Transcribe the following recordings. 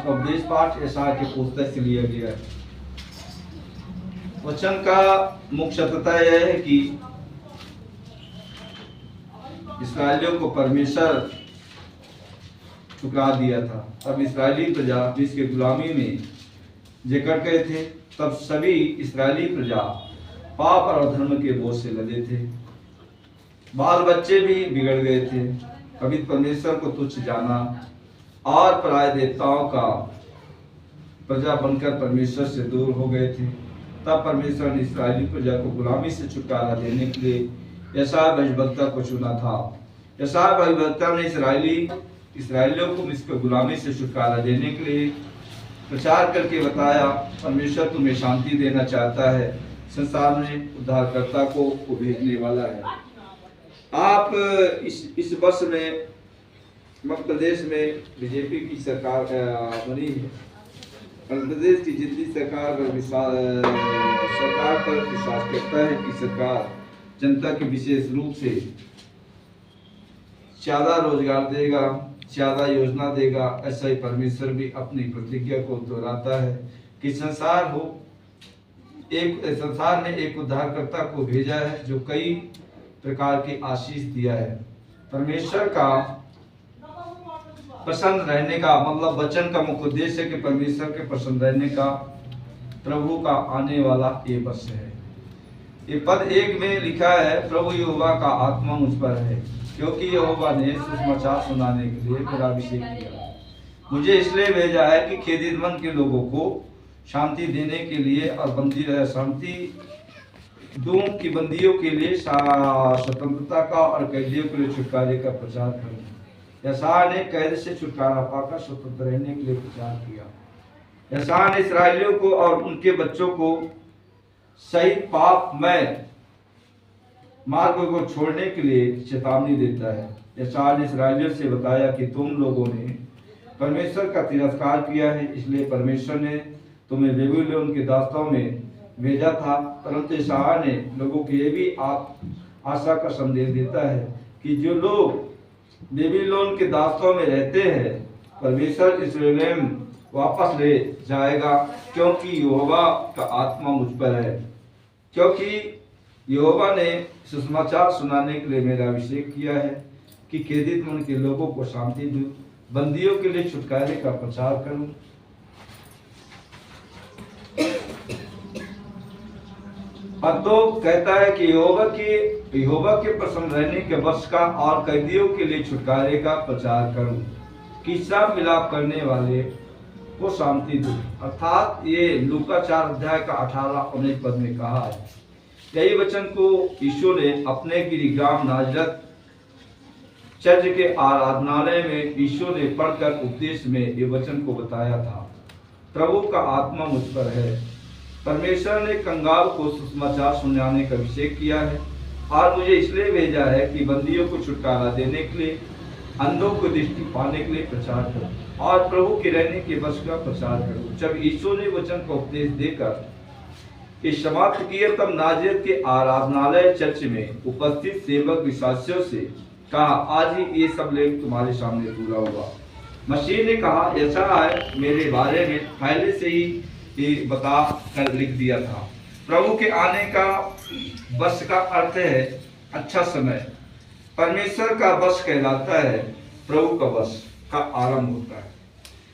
उपदेश पाठ यशायाह की पुस्तक से लिया गया है। वचन का मुख्य तथ्य यह है कि इस्राएलियों को परमेश्वर ठुकरा दिया था। अब इस्राएली प्रजा जिसके गुलामी में जकड़ गए थे, तब सभी इस्राएली प्रजा पाप और अधर्म के बोझ से लदे थे। बाल बच्चे भी बिगड़ गए थे, कभी परमेश्वर को तुच्छ जाना और पराये देवताओं का प्रजा बनकर परमेश्वर से दूर हो गए थे। तब परमेश्वर ने इस्राएली प्रजा को गुलामी से छुटकारा देने के लिए यशायाह भविष्यवक्ता को चुना था। यशायाह भविष्यवक्ता ने इस्राएलियों को मिस्र की गुलामी से छुटकारा देने के लिए प्रचार करके बताया, परमेश्वर तुम्हें शांति देना चाहता है, संसार में उद्धारकर्ता को भेजने वाला है। आप इस वर्ष में मध्य प्रदेश में बीजेपी की सरकार बनी है। मध्य प्रदेश की जितनी सरकार पर विश्वास करता है कि सरकार जनता के विशेष रूप से ज्यादा रोजगार देगा, ज्यादा योजना देगा, ऐसा ही परमेश्वर भी अपनी प्रतिज्ञा को दोहराता है कि संसार ने एक उद्धारकर्ता को भेजा है जो कई प्रकार की आशीष दिया है। परमेश्वर का पसंद रहने का मतलब वचन का मुख्य उद्देश्य है कि परमेश्वर के पसंद रहने का प्रभु का आने वाला ये वर्ष है। ये पद 1 में लिखा है, प्रभु यहोवा का आत्मा मुझ पर है, क्योंकि यहोवा ने सुसमाचार सुनाने के लिए मेरा अभिषेक किया। मुझे इसलिए भेजा है कि खेदित मन के लोगों को शांति देने के लिए और शांति दूं की बंदियों के लिए स्वतंत्रता का और कैदियों के लिए छुटकारे का प्रचार करूं। यशायाह ने कैद से छुटकारा पाकर स्वतंत्र रहने के लिए प्रचार किया। यशायाह ने इस्राएलियों को और उनके बच्चों को सही पापमय मार्ग को छोड़ने के लिए चेतावनी देता है। यशायाह ने इस्राएलियों से बताया कि तुम लोगों ने परमेश्वर का तिरस्कार किया है, इसलिए परमेश्वर ने तुम्हें बेबीलोन के दास्तों में भेजा था। परंतु यशायाह ने लोगों की ये भी आशा का संदेश देता है कि जो लोग बेबीलोन के दास्तों में रहते हैं, परमेश्वर यरूशलेम वापस ले जाएगा, क्योंकि यहोवा का आत्मा मुझ पर है। क्योंकि यहोवा ने सुसमाचार सुनाने के लिए मेरा अभिषेक किया है कि खेदित मन के लोगों को शांति दूं, बंदियों के लिए छुटकारे का प्रचार करूं। अब तो कहता है कि यहोवा के प्रसन्न रहने के वर्ष का और कैदियों के लिए छुटकारे का प्रचार करूं, कि सब मिलाप करने वाले को शांति दूं। अर्थात ये लूका 4 अध्याय का 18-19 पद में कहा है। यही वचन को यीशु ने अपने गिरिग्राम नाजरत चर्च के आराधनालय में यीशु ने पढ़कर उपदेश में ये वचन को बताया था, प्रभु का आत्मा मुझ पर है। परमेश्वर ने कंगाल को सुसमाचार सुनाने का अभिषेक किया है और मुझे इसलिए भेजा है कि बंदियों को छुटकारा देने के लिए, अंधों को दृष्टि पाने के लिए प्रचार करूं और प्रभु के रहने के वर्ष का प्रचार करूं। जब यीशु ने वचन का उपदेश देकर समाप्त किया, तब नाजरत के आराधनालय चर्च में उपस्थित सेवक विश्वासियों से कहा, आज ही ये सब लेख तुम्हारे सामने पूरा हुआ। मसीह ने कहा, ऐसा है मेरे बारे में पहले से ही ये बता कर लिख दिया था। प्रभु के आने का वर्ष का अर्थ है अच्छा समय। परमेश्वर का वर्ष कहलाता है प्रभु का वर्ष का आरंभ होता है।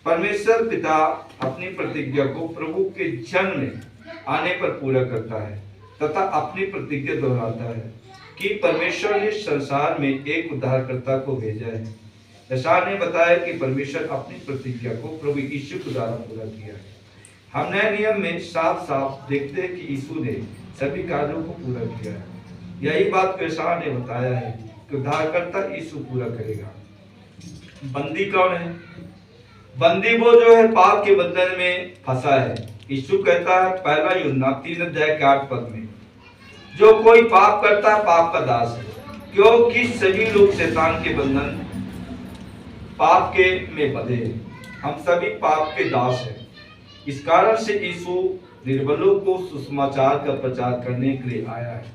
परमेश्वर पिता अपनी प्रतिज्ञा को प्रभु के जन्म में आने पर पूरा करता है तथा अपनी प्रतिज्ञा दोहराता है कि परमेश्वर ने संसार में एक उद्धारकर्ता को भेजा है। यशायाह ने बताया कि परमेश्वर अपनी प्रतिज्ञा को प्रभु यीशु के द्वारा पूरा किया है। हम नए नियम में साफ साफ देखते हैं कि यीशु ने सभी कार्यों को पूरा किया है। यही बात यशायाह ने बताया है कि उद्धारकर्ता यीशु पूरा करेगा। बंदी कौन है? बंदी वो जो है पाप के बंधन में फंसा है। यीशु कहता है पहला यूहन्ना 3 अध्याय के 8 पद में, जो कोई पाप करता है पाप का दास है, क्योंकि सभी लोग शैतान के बंधन पाप के में बंधे हैं। हम सभी पाप के दास हैं। इस कारण से यीशु निर्बलों को सुसमाचार का प्रचार करने के लिए आया है।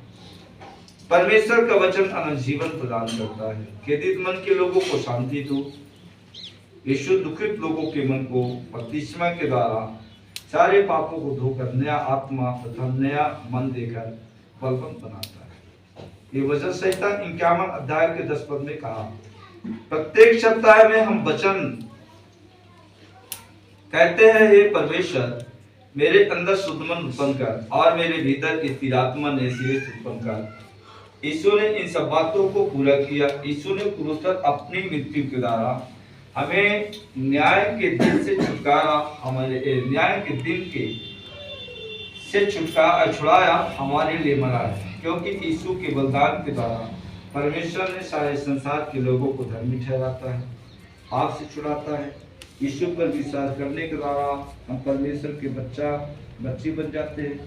परमेश्वर का वचन अनंत जीवन प्रदान करता है। खेदित मन के लोगों को शांति दो, यीशु दुखित लोगों के मन को बपतिस्मा के द्वारा सारे पापों को धोकर नया आत्मा तथा नया मन देकर बलवंत बनाता है। ये वचन संहिता 51 अध्याय के 10 पद में कहा, प्रत्येक सप्ताह में हम वचन कहते हैं, हे परमेश्वर मेरे अंदर शुद्ध मन उत्पन्न कर और मेरे भीतर स्थिर आत्मा ने श्रेष्ठ उत्पन्न कर। यीशु ने इन सब बातों को पूरा किया। यीशु ने क्रूस पर अपनी मृत्यु के द्वारा हमें न्याय के दिन से छुटकारा, हमारे न्याय के दिन के से छुड़ाया, हमारे लिए मरा है। क्योंकि यीशु के बलिदान के द्वारा परमेश्वर ने सारे संसार के लोगों को धर्मी ठहराता है, पाप से छुड़ाता है। यीशु पर विश्वास करने के द्वारा हम परमेश्वर के बच्ची बन जाते हैं।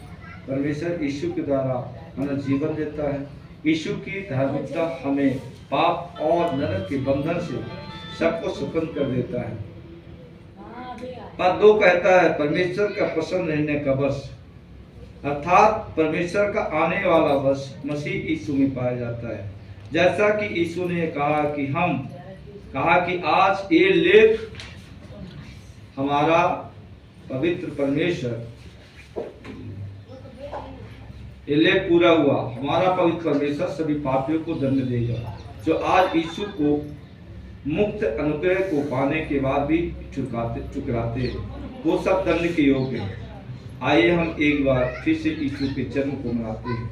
परमेश्वर यीशु के द्वारा हमें जीवन देता है। यीशु की धार्मिकता हमें पाप और नरक के बंधन से सबको स्वतंत्र कर देता है। पद 2 कहता है, परमेश्वर का प्रसन्न रहने का वर्ष, अर्थात परमेश्वर का आने वाला वर्ष मसीह यीशु में पाया जाता है। जैसा कि यीशु ने कहा कि आज ये लेख हमारा पवित्र परमेश्वर, ये लेख पूरा हुआ। हमारा पवित्र परमेश्वर सभी पापियों को दंड देगा जो आज यीशु को मुक्त अनुग्रह को पाने के बाद भी ठुकराते हैं, वो सब दंड के योग्य हैं। आइए हम एक बार फिर से यीशु के जन्म को मनाते हैं।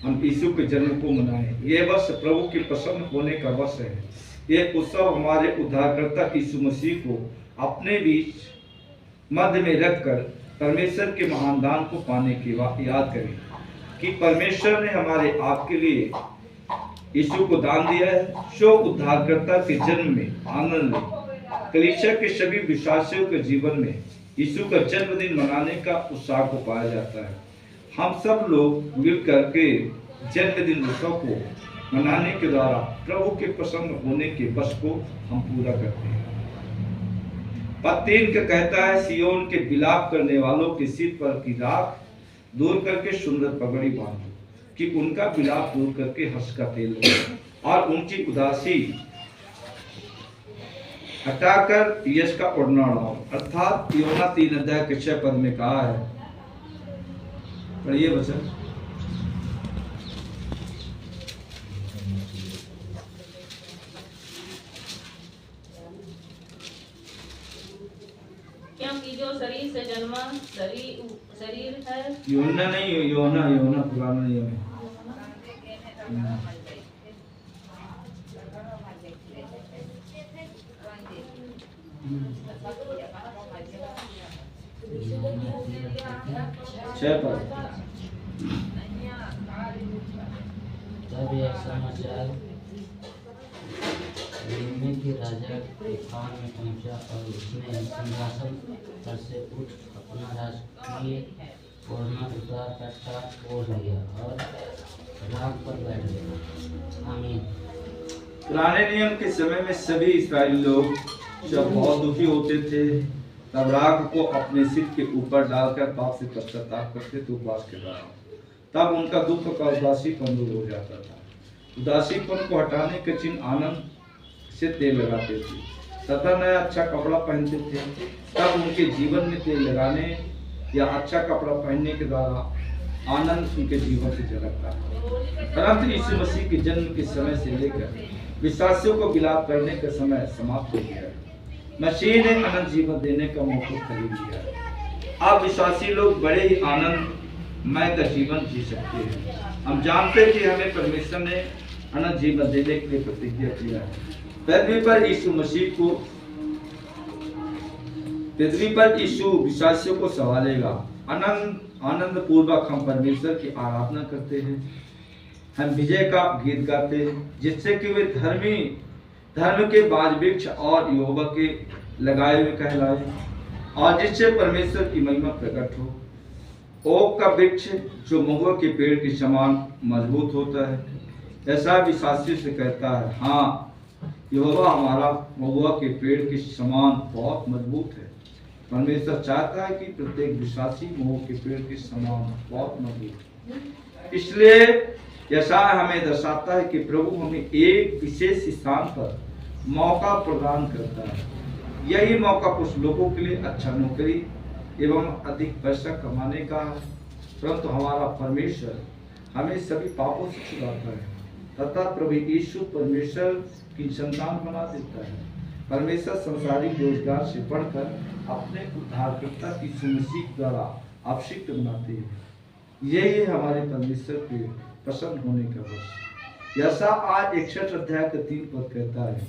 हम यीशु के जन्म को मनाएं। ये वर्ष प्रभु के प्रसन्न होने का वर्ष है। ये उत्सव हमारे उद्धारकर्ता यीशु मसीह को अपने बीच मध्य में रखकर परमेश्वर के महान दान को पाने की याद करें कि परमेश्वर ने हमारे आपके लिए यीशु को दान दिया है। सो उद्धारकर्ता के जन्म में आनंद लें। कलीसिया के सभी विश्वासियों के जीवन में यीशु का जन्मदिन मनाने का उत्साह को पाया जाता है। हम सब लोग मिलकर के जन्मदिन उत्सव को मनाने के द्वारा प्रभु के प्रसन्न होने के वर्ष को हम पूरा करते हैं। पद 3 का कहता है, सियोन के विलाप करने वालों के सिर पर की राख दूर करके सुंदर पगड़ी बांधो, कि उनका विलाप दूर करके हर्ष का तेल लो और उनकी उदासी हटाकर यश का ओढ़ना उड़ाओ। अर्थात यूहन्ना 3 अध्याय के 6 पद में कहा है, पढ़िए वचन। क्योंकि जो शरीर से जन्मा शरीर है, यूहन्ना नहीं, यूहन्ना पुराना नियम है। तब यह समाचार यिर्मयाह के राजा के कान में पहुंचा और उसने सिंहासन पर से उठ अपना राजकीय ओढ़ना उतार कर टाट ओढ़ लिया और राख पर बैठ गया। आमीन। पुराने नियम के समय में सभी इस्राएली लोग जब बहुत दुखी होते थे तब राख को अपने सिर के ऊपर डालकर पाप से पश्चाताप करते थे उपवास के दौरान। तब उनका दुख का उदासीपन दूर हो जाता था। उदासीपन को हटाने के चिन्ह आनंद से तेल लगाते थे तथा नया अच्छा कपड़ा पहनते थे। तब उनके जीवन में तेल लगाने या अच्छा कपड़ा पहनने के द्वारा आनंद उनके जीवन से झलकता है। परंतु यीशु मसीह के जन्म के समय से लेकर विश्वासियों को विलाप करने का समय समाप्त हो गया है। मसीह ने अनंत जीवन देने का मौका खरीद लिया है। अब विश्वासी लोग बड़े ही आनंदमय का जीवन जी सकते हैं। हम जानते हैं कि हमें परमेश्वर ने अनंत जीवन देने के लिए प्रतिज्ञा किया है। पृथ्वी पर यीशु विश्वासियों को संभालेगा। आनंद पूर्वक हम परमेश्वर की आराधना करते हैं। हम विजय का गीत गाते हैं जिससे कि वे धर्म के बाज वृक्ष और यहोवा के लगाए हुए कहलाए और जिससे परमेश्वर की महिमा प्रकट हो। ओक का वृक्ष जो महुआ के पेड़ के समान मजबूत होता है, ऐसा विश्वासी से कहता है, हाँ यहोवा हमारा महुआ के पेड़ के समान बहुत मजबूत है। परमेश्वर चाहता है कि प्रत्येक विश्वासी महुआ के पेड़ के समान बहुत मजबूत है। इसलिए यशायाह हमें दर्शाता है कि प्रभु हमें एक विशेष स्थान पर मौका प्रदान करता है। यही मौका कुछ लोगों के लिए अच्छा नौकरी एवं अधिक पैसा कमाने का है, परंतु हमारा परमेश्वर हमें सभी पापों से छुड़ाता है तथा प्रभु यीशु परमेश्वर की संतान बना देता है। परमेश्वर संसारिक रोजगार से बढ़कर अपने उद्धारकर्ता की सुमसीह द्वारा अभिषिक्त बनाते हैं। यही है हमारे परमेश्वर के प्रसन्न होने का वर्ष। यशायाह 61 अध्याय का 3 पद कहता है,